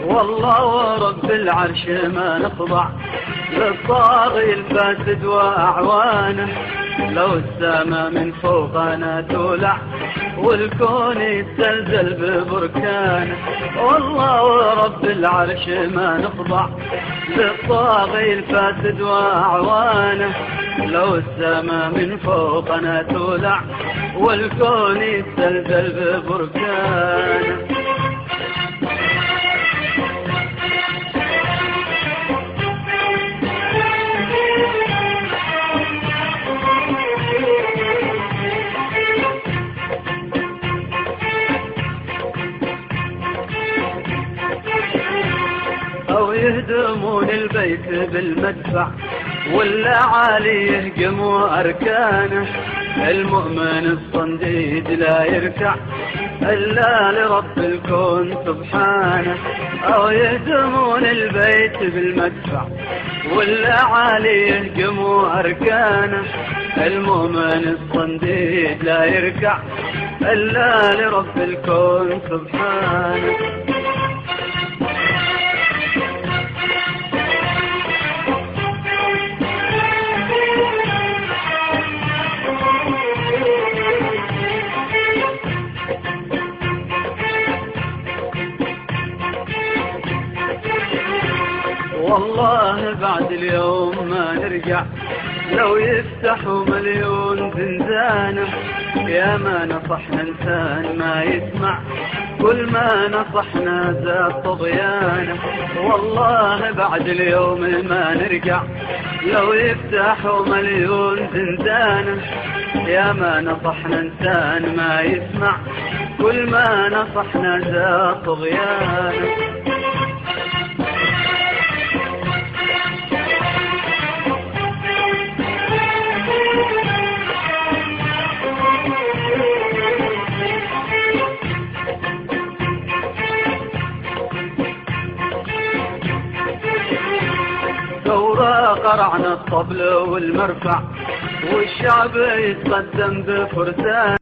والله ورب العرش ما نخضع للطاغي الفاسد وأعوانه. لو السما من فوقنا تولع والكون يتزلزل ببركانه. والله ورب العرش ما نخضع للطاغي الفاسد وأعوانه. لو السما من فوقنا تولع والكون يتزلزل ببركانه. أو يهدمون البيت بالمدفع ولا عالي يهجموا أركانه. المؤمن الصنديد لا يركع إلا لرب الكون سبحانه. أو يهدمون البيت بالمدفع ولا عالي يهجموا أركانه. المؤمن الصنديد لا يركع إلا لرب الكون سبحانه. والله بعد اليوم ما نرجع لو يفتحوا مليون زنزانة. يا ما نصحنا انسان ما يسمع كل ما نصحنا زاد طغيانه. والله بعد اليوم ما نرجع لو يفتحوا مليون زنزانة. يا ما نصحنا انسان ما يسمع كل ما نصحنا زاد طغيانه. ثورة قرعنا الطبل والمرفع والشعب يتقدم بفرسان.